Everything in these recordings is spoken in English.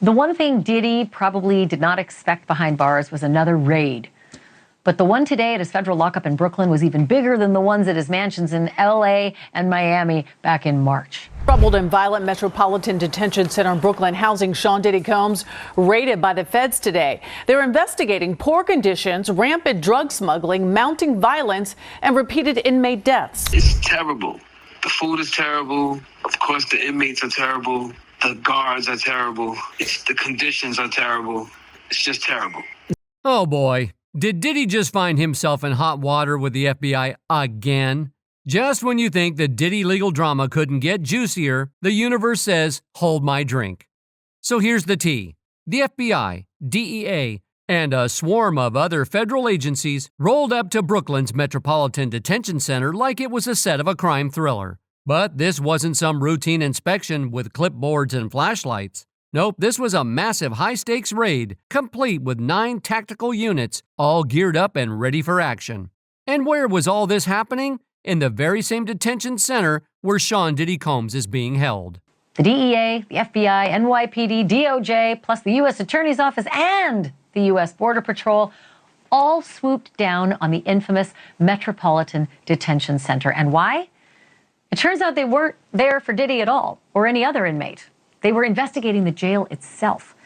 The one thing Diddy probably did not expect behind bars was another raid. But the one today at his federal lockup in Brooklyn was even bigger than the ones at his mansions in L.A. and Miami back in March. Troubled and violent Metropolitan Detention Center in Brooklyn housing Sean Diddy Combs raided by the feds today. They're investigating poor conditions, rampant drug smuggling, mounting violence, and repeated inmate deaths. It's terrible. The food is terrible. Of course, the inmates are terrible. The guards are terrible. The conditions are terrible. It's just terrible. Oh boy. Did Diddy just find himself in hot water with the FBI again? Just when you think the Diddy legal drama couldn't get juicier, the universe says, hold my drink. So here's the tea. The FBI, DEA, and a swarm of other federal agencies rolled up to Brooklyn's Metropolitan Detention Center like it was a set of a crime thriller. But this wasn't some routine inspection with clipboards and flashlights. Nope, this was a massive high-stakes raid, complete with 9 tactical units, all geared up and ready for action. And where was all this happening? In the very same detention center where Sean Diddy Combs is being held. The DEA, the FBI, NYPD, DOJ, plus the U.S. Attorney's Office and the U.S. Border Patrol all swooped down on the infamous Metropolitan Detention Center. And why? It turns out they weren't there for Diddy at all, or any other inmate. They were investigating the jail itself.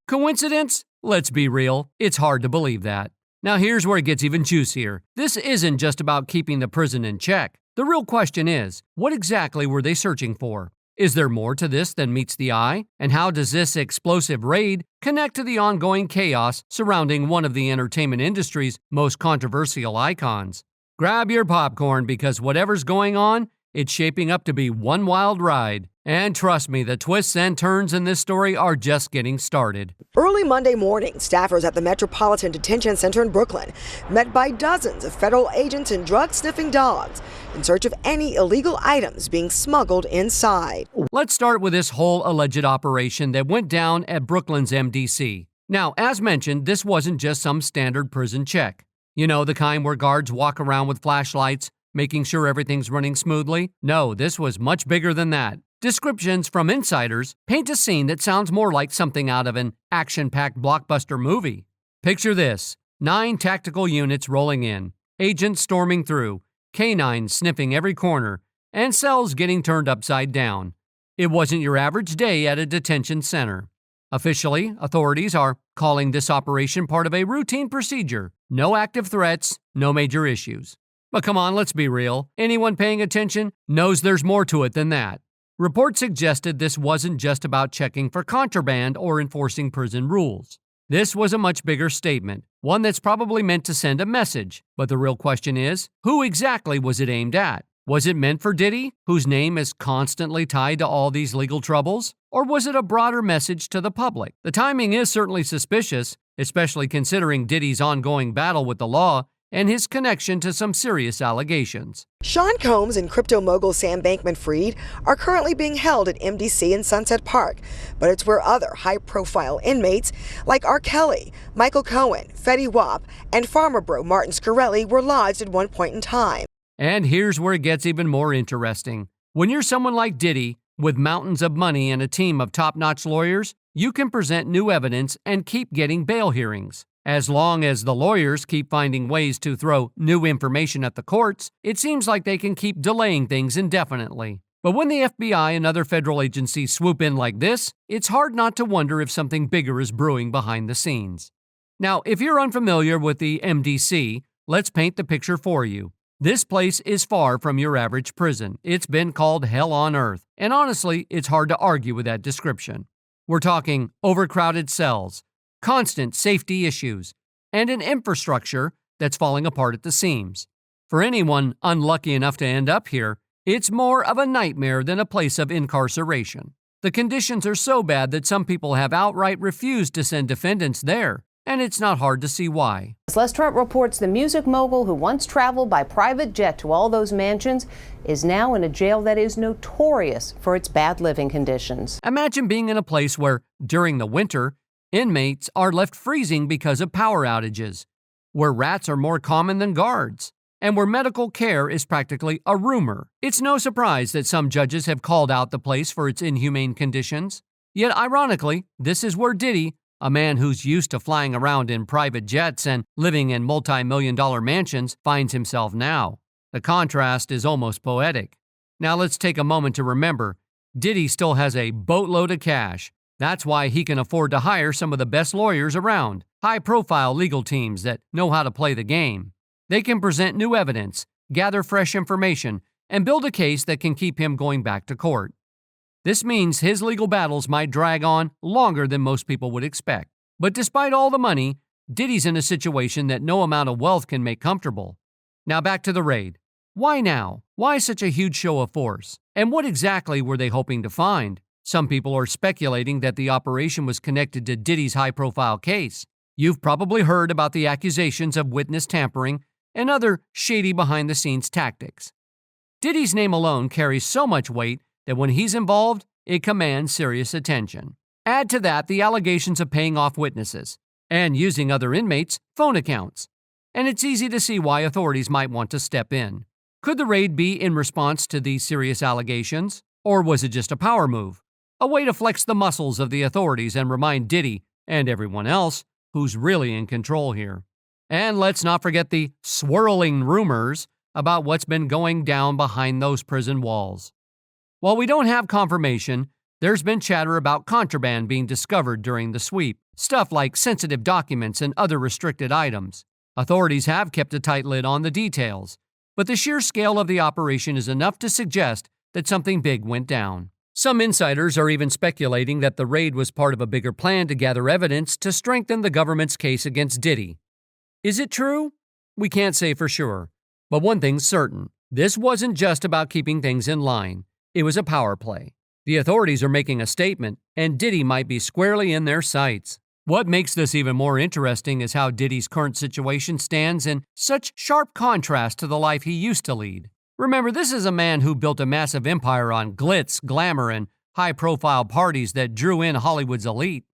Coincidence? Let's be real. It's hard to believe that. Now here's where it gets even juicier. This isn't just about keeping the prison in check. The real question is, what exactly were they searching for? Is there more to this than meets the eye? And how does this explosive raid connect to the ongoing chaos surrounding one of the entertainment industry's most controversial icons? Grab your popcorn because whatever's going on, it's shaping up to be one wild ride. And trust me, the twists and turns in this story are just getting started. Early Monday morning, staffers at the Metropolitan Detention Center in Brooklyn met by dozens of federal agents and drug-sniffing dogs in search of any illegal items being smuggled inside. Let's start with this whole alleged operation that went down at Brooklyn's MDC. Now, as mentioned, this wasn't just some standard prison check. You know, the kind where guards walk around with flashlights, making sure everything's running smoothly? No, this was much bigger than that. Descriptions from insiders paint a scene that sounds more like something out of an action-packed blockbuster movie. Picture this: 9 tactical units rolling in, agents storming through, canines sniffing every corner, and cells getting turned upside down. It wasn't your average day at a detention center. Officially, authorities are calling this operation part of a routine procedure. No active threats, no major issues. But come on, let's be real. Anyone paying attention knows there's more to it than that. Reports suggested this wasn't just about checking for contraband or enforcing prison rules. This was a much bigger statement, one that's probably meant to send a message. But the real question is, who exactly was it aimed at? Was it meant for Diddy, whose name is constantly tied to all these legal troubles? Or was it a broader message to the public? The timing is certainly suspicious, especially considering Diddy's ongoing battle with the law and his connection to some serious allegations. Sean Combs and crypto mogul Sam Bankman-Fried are currently being held at MDC in Sunset Park, but it's where other high-profile inmates like R. Kelly, Michael Cohen, Fetty Wap, and farmer bro Martin Scarelli were lodged at one point in time. And here's where it gets even more interesting. When you're someone like Diddy, with mountains of money and a team of top-notch lawyers, you can present new evidence and keep getting bail hearings. As long as the lawyers keep finding ways to throw new information at the courts, it seems like they can keep delaying things indefinitely. But when the FBI and other federal agencies swoop in like this, it's hard not to wonder if something bigger is brewing behind the scenes. Now, if you're unfamiliar with the MDC, let's paint the picture for you. This place is far from your average prison. It's been called hell on earth, and honestly, it's hard to argue with that description. We're talking overcrowded cells, constant safety issues, and an infrastructure that's falling apart at the seams. For anyone unlucky enough to end up here, it's more of a nightmare than a place of incarceration. The conditions are so bad that some people have outright refused to send defendants there, and it's not hard to see why. Les Trent reports the music mogul who once traveled by private jet to all those mansions is now in a jail that is notorious for its bad living conditions. Imagine being in a place where, during the winter, inmates are left freezing because of power outages, where rats are more common than guards, and where medical care is practically a rumor. It's no surprise that some judges have called out the place for its inhumane conditions. Yet ironically, this is where Diddy, a man who's used to flying around in private jets and living in multi-million-dollar mansions, finds himself now. The contrast is almost poetic. Now let's take a moment to remember, Diddy still has a boatload of cash. That's why he can afford to hire some of the best lawyers around, high-profile legal teams that know how to play the game. They can present new evidence, gather fresh information, and build a case that can keep him going back to court. This means his legal battles might drag on longer than most people would expect. But despite all the money, Diddy's in a situation that no amount of wealth can make comfortable. Now back to the raid. Why now? Why such a huge show of force? And what exactly were they hoping to find? Some people are speculating that the operation was connected to Diddy's high-profile case. You've probably heard about the accusations of witness tampering and other shady behind-the-scenes tactics. Diddy's name alone carries so much weight that when he's involved, it commands serious attention. Add to that the allegations of paying off witnesses and using other inmates' phone accounts, and it's easy to see why authorities might want to step in. Could the raid be in response to these serious allegations, or was it just a power move? A way to flex the muscles of the authorities and remind Diddy and everyone else who's really in control here. And let's not forget the swirling rumors about what's been going down behind those prison walls. While we don't have confirmation, there's been chatter about contraband being discovered during the sweep, stuff like sensitive documents and other restricted items. Authorities have kept a tight lid on the details, but the sheer scale of the operation is enough to suggest that something big went down. Some insiders are even speculating that the raid was part of a bigger plan to gather evidence to strengthen the government's case against Diddy. Is it true? We can't say for sure. But one thing's certain, this wasn't just about keeping things in line. It was a power play. The authorities are making a statement, and Diddy might be squarely in their sights. What makes this even more interesting is how Diddy's current situation stands in such sharp contrast to the life he used to lead. Remember, this is a man who built a massive empire on glitz, glamour, and high-profile parties that drew in Hollywood's elite.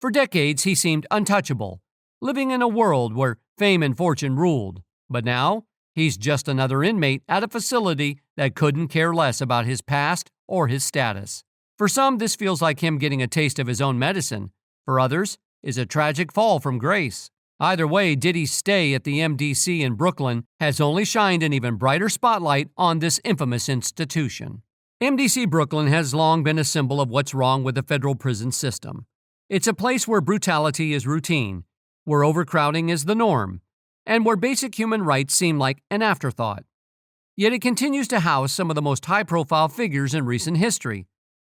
For decades, he seemed untouchable, living in a world where fame and fortune ruled. But now, he's just another inmate at a facility that couldn't care less about his past or his status. For some, this feels like him getting a taste of his own medicine. For others, is a tragic fall from grace. Either way, Diddy's stay at the MDC in Brooklyn has only shined an even brighter spotlight on this infamous institution. MDC Brooklyn has long been a symbol of what's wrong with the federal prison system. It's a place where brutality is routine, where overcrowding is the norm, and where basic human rights seem like an afterthought. Yet it continues to house some of the most high-profile figures in recent history.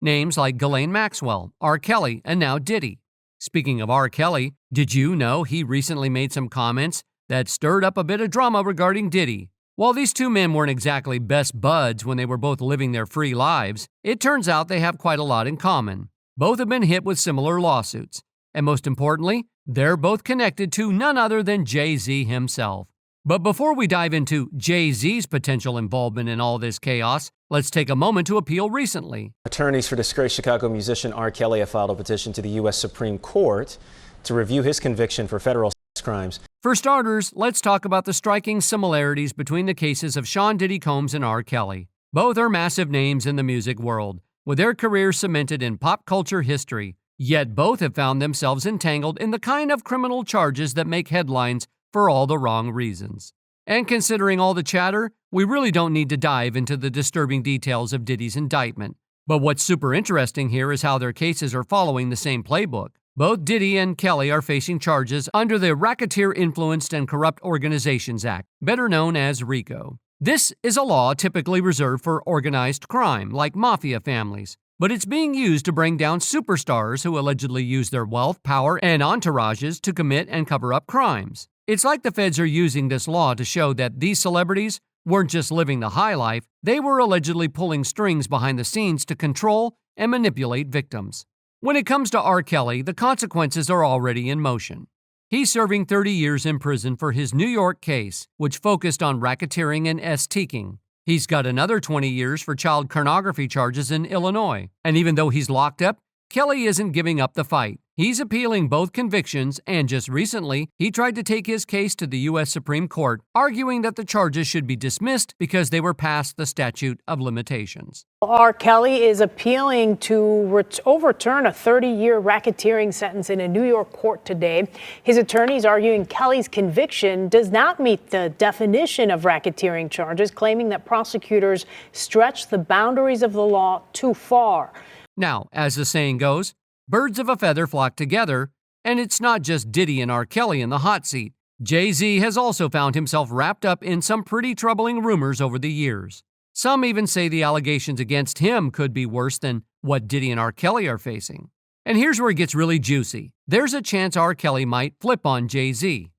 Names like Ghislaine Maxwell, R. Kelly, and now Diddy. Speaking of R. Kelly, did you know he recently made some comments that stirred up a bit of drama regarding Diddy? While these two men weren't exactly best buds when they were both living their free lives, it turns out they have quite a lot in common. Both have been hit with similar lawsuits, and most importantly, they're both connected to none other than Jay-Z himself. But before we dive into Jay-Z's potential involvement in all this chaos, let's take a moment to appeal recently. Attorneys for disgraced Chicago musician R. Kelly have filed a petition to the U.S. Supreme Court to review his conviction for federal sex crimes. For starters, let's talk about the striking similarities between the cases of Sean Diddy Combs and R. Kelly. Both are massive names in the music world, with their careers cemented in pop culture history. Yet both have found themselves entangled in the kind of criminal charges that make headlines for all the wrong reasons. And considering all the chatter, we really don't need to dive into the disturbing details of Diddy's indictment. But what's super interesting here is how their cases are following the same playbook. Both Diddy and Kelly are facing charges under the Racketeer Influenced and Corrupt Organizations Act, better known as RICO. This is a law typically reserved for organized crime, like mafia families, but it's being used to bring down superstars who allegedly use their wealth, power, and entourages to commit and cover up crimes. It's like the feds are using this law to show that these celebrities weren't just living the high life, they were allegedly pulling strings behind the scenes to control and manipulate victims. When it comes to R. Kelly, the consequences are already in motion. He's serving 30 years in prison for his New York case, which focused on racketeering and S-teaking. He's got another 20 years for child pornography charges in Illinois. And even though he's locked up, Kelly isn't giving up the fight. He's appealing both convictions, and just recently, he tried to take his case to the U.S. Supreme Court, arguing that the charges should be dismissed because they were past the statute of limitations. R. Kelly is appealing to overturn a 30-year racketeering sentence in a New York court today. His attorneys arguing Kelly's conviction does not meet the definition of racketeering charges, claiming that prosecutors stretched the boundaries of the law too far. Now, as the saying goes, birds of a feather flock together, and it's not just Diddy and R. Kelly in the hot seat. Jay-Z has also found himself wrapped up in some pretty troubling rumors over the years. Some even say the allegations against him could be worse than what Diddy and R. Kelly are facing. And here's where it gets really juicy. There's a chance R. Kelly might flip on Jay-Z.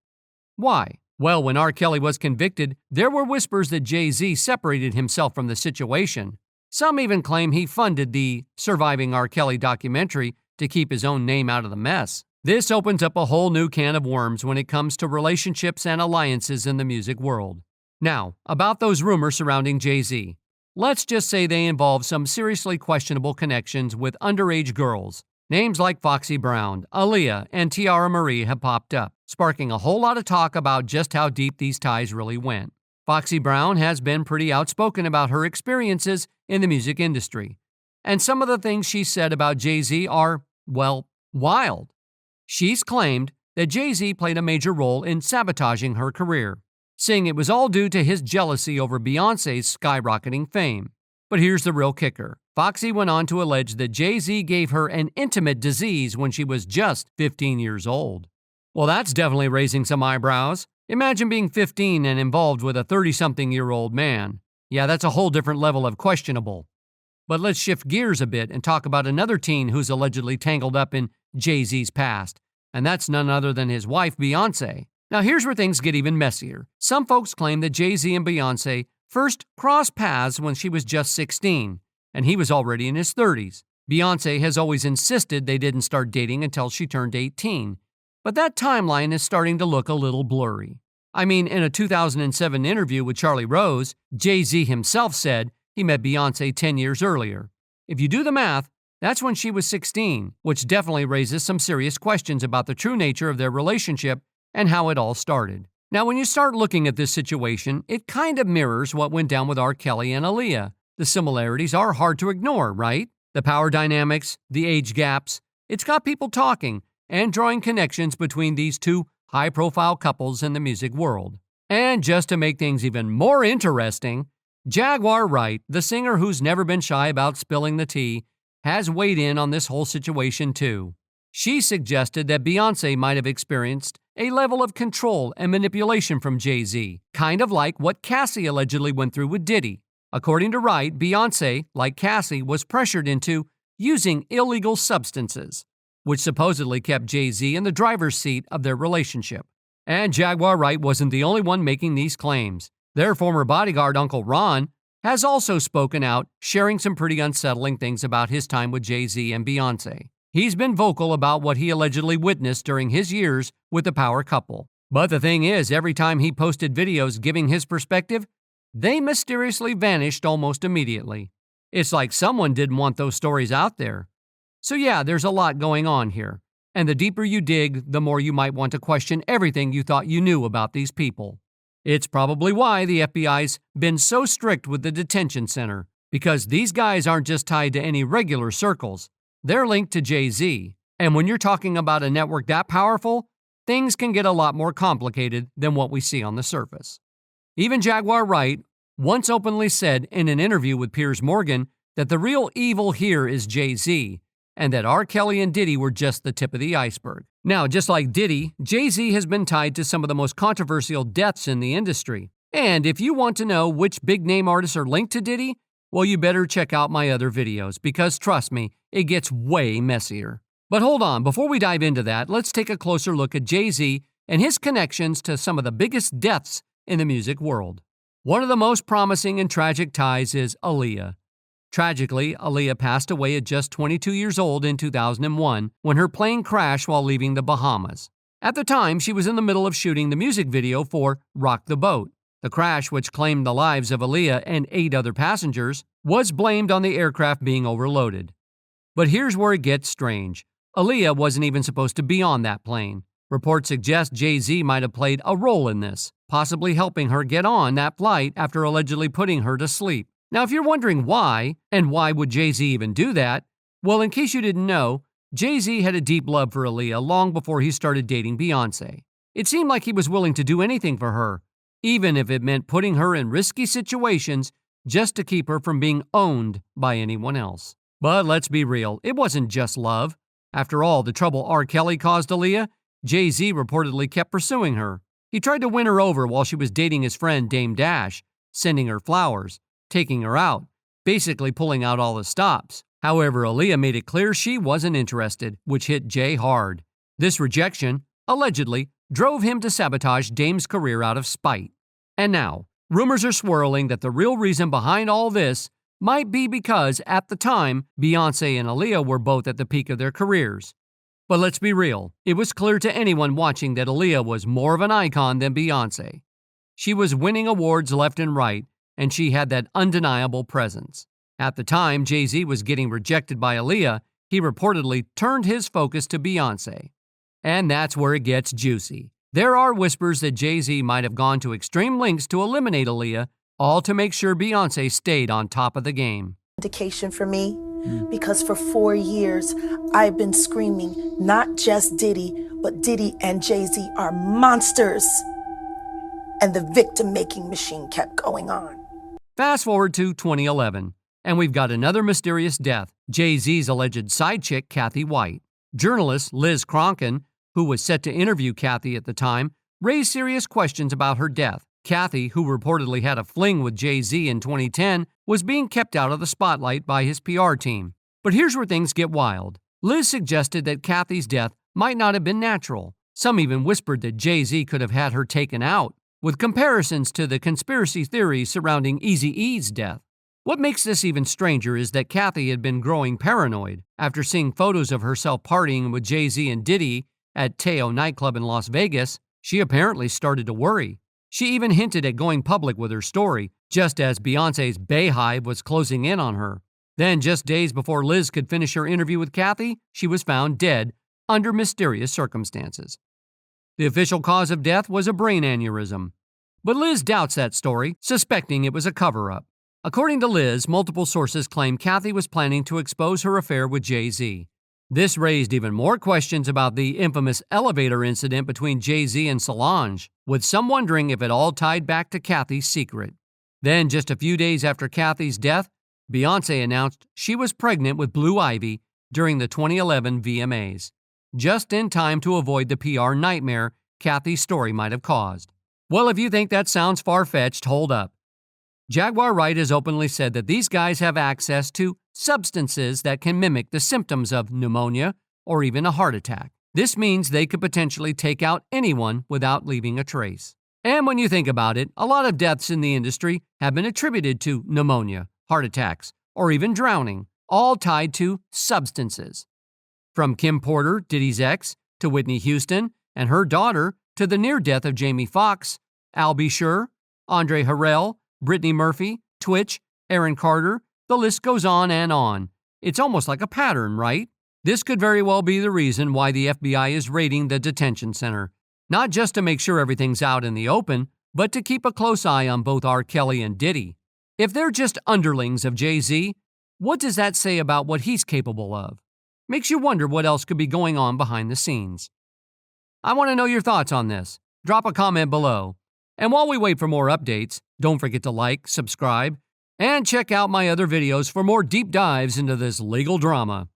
Why? Well, when R. Kelly was convicted, there were whispers that Jay-Z separated himself from the situation. Some even claim he funded the Surviving R. Kelly documentary to keep his own name out of the mess. This opens up a whole new can of worms when it comes to relationships and alliances in the music world. Now, about those rumors surrounding Jay-Z. Let's just say they involve some seriously questionable connections with underage girls. Names like Foxy Brown, Aaliyah, and Tiara Marie have popped up, sparking a whole lot of talk about just how deep these ties really went. Foxy Brown has been pretty outspoken about her experiences in the music industry, and some of the things she said about Jay-Z are, well, wild. She's claimed that Jay-Z played a major role in sabotaging her career, saying it was all due to his jealousy over Beyoncé's skyrocketing fame. But here's the real kicker. Foxy went on to allege that Jay-Z gave her an intimate disease when she was just 15 years old. Well, that's definitely raising some eyebrows. Imagine being 15 and involved with a 30-something-year-old man. Yeah, that's a whole different level of questionable. But let's shift gears a bit and talk about another teen who's allegedly tangled up in Jay-Z's past, and that's none other than his wife, Beyoncé. Now here's where things get even messier. Some folks claim that Jay-Z and Beyoncé first crossed paths when she was just 16, and he was already in his 30s. Beyoncé has always insisted they didn't start dating until she turned 18. But that timeline is starting to look a little blurry. I mean, in a 2007 interview with Charlie Rose, Jay-Z himself said he met Beyoncé 10 years earlier. If you do the math, that's when she was 16, which definitely raises some serious questions about the true nature of their relationship and how it all started. Now, when you start looking at this situation, it kind of mirrors what went down with R. Kelly and Aaliyah. The similarities are hard to ignore, right? The power dynamics, the age gaps, it's got people talking and drawing connections between these two high-profile couples in the music world. And just to make things even more interesting, Jaguar Wright, the singer who's never been shy about spilling the tea, has weighed in on this whole situation too. She suggested that Beyoncé might have experienced a level of control and manipulation from Jay-Z, kind of like what Cassie allegedly went through with Diddy. According to Wright, Beyoncé, like Cassie, was pressured into using illegal substances, which supposedly kept Jay-Z in the driver's seat of their relationship. And Jaguar Wright wasn't the only one making these claims. Their former bodyguard, Uncle Ron, has also spoken out, sharing some pretty unsettling things about his time with Jay-Z and Beyoncé. He's been vocal about what he allegedly witnessed during his years with the power couple. But the thing is, every time he posted videos giving his perspective, they mysteriously vanished almost immediately. It's like someone didn't want those stories out there. So yeah, there's a lot going on here. And the deeper you dig, the more you might want to question everything you thought you knew about these people. It's probably why the FBI's been so strict with the detention center, because these guys aren't just tied to any regular circles. They're linked to Jay-Z. And when you're talking about a network that powerful, things can get a lot more complicated than what we see on the surface. Even Jaguar Wright once openly said in an interview with Piers Morgan that the real evil here is Jay-Z, and that R. Kelly and Diddy were just the tip of the iceberg. Now, just like Diddy, Jay-Z has been tied to some of the most controversial deaths in the industry. And if you want to know which big-name artists are linked to Diddy, well, you better check out my other videos, because trust me, it gets way messier. But hold on, before we dive into that, let's take a closer look at Jay-Z and his connections to some of the biggest deaths in the music world. One of the most promising and tragic ties is Aaliyah. Tragically, Aaliyah passed away at just 22 years old in 2001 when her plane crashed while leaving the Bahamas. At the time, she was in the middle of shooting the music video for Rock the Boat. The crash, which claimed the lives of Aaliyah and 8 other passengers, was blamed on the aircraft being overloaded. But here's where it gets strange. Aaliyah wasn't even supposed to be on that plane. Reports suggest Jay-Z might have played a role in this, possibly helping her get on that flight after allegedly putting her to sleep. Now, if you're wondering why, and why would Jay-Z even do that, well, in case you didn't know, Jay-Z had a deep love for Aaliyah long before he started dating Beyoncé. It seemed like he was willing to do anything for her, even if it meant putting her in risky situations just to keep her from being owned by anyone else. But let's be real, it wasn't just love. After all the trouble R. Kelly caused Aaliyah, Jay-Z reportedly kept pursuing her. He tried to win her over while she was dating his friend Dame Dash, sending her flowers, taking her out, basically pulling out all the stops. However, Aaliyah made it clear she wasn't interested, which hit Jay hard. This rejection, allegedly, drove him to sabotage Dame's career out of spite. And now, rumors are swirling that the real reason behind all this might be because, at the time, Beyoncé and Aaliyah were both at the peak of their careers. But let's be real, it was clear to anyone watching that Aaliyah was more of an icon than Beyoncé. She was winning awards left and right, and she had that undeniable presence. At the time Jay-Z was getting rejected by Aaliyah, he reportedly turned his focus to Beyoncé. And that's where it gets juicy. There are whispers that Jay-Z might have gone to extreme lengths to eliminate Aaliyah, all to make sure Beyoncé stayed on top of the game. Indication for me, because for 4 years I've been screaming, not just Diddy, but Diddy and Jay-Z are monsters. And the victim-making machine kept going on. Fast forward to 2011, and we've got another mysterious death, Jay-Z's alleged side chick, Kathy White. Journalist Liz Cronkin, who was set to interview Kathy at the time, raised serious questions about her death. Kathy, who reportedly had a fling with Jay-Z in 2010, was being kept out of the spotlight by his PR team. But here's where things get wild. Liz suggested that Kathy's death might not have been natural. Some even whispered that Jay-Z could have had her taken out, with comparisons to the conspiracy theories surrounding Eazy-E's death. What makes this even stranger is that Kathy had been growing paranoid. After seeing photos of herself partying with Jay-Z and Diddy at Teo nightclub in Las Vegas, she apparently started to worry. She even hinted at going public with her story, just as Beyoncé's Bayhive was closing in on her. Then, just days before Liz could finish her interview with Kathy, she was found dead under mysterious circumstances. The official cause of death was a brain aneurysm. But Liz doubts that story, suspecting it was a cover-up. According to Liz, multiple sources claim Kathy was planning to expose her affair with Jay-Z. This raised even more questions about the infamous elevator incident between Jay-Z and Solange, with some wondering if it all tied back to Kathy's secret. Then, just a few days after Kathy's death, Beyoncé announced she was pregnant with Blue Ivy during the 2011 VMAs, just in time to avoid the PR nightmare Kathy's story might have caused. Well, if you think that sounds far-fetched, hold up. Jaguar Wright has openly said that these guys have access to substances that can mimic the symptoms of pneumonia or even a heart attack. This means they could potentially take out anyone without leaving a trace. And when you think about it, a lot of deaths in the industry have been attributed to pneumonia, heart attacks, or even drowning, all tied to substances. From Kim Porter, Diddy's ex, to Whitney Houston and her daughter, to the near death of Jamie Foxx, Al B. Sure, Andre Harrell, Brittany Murphy, Twitch, Aaron Carter, the list goes on and on. It's almost like a pattern, right? This could very well be the reason why the FBI is raiding the detention center. Not just to make sure everything's out in the open, but to keep a close eye on both R. Kelly and Diddy. If they're just underlings of Jay-Z, what does that say about what he's capable of? Makes you wonder what else could be going on behind the scenes. I want to know your thoughts on this. Drop a comment below. And while we wait for more updates, don't forget to like, subscribe, and check out my other videos for more deep dives into this legal drama.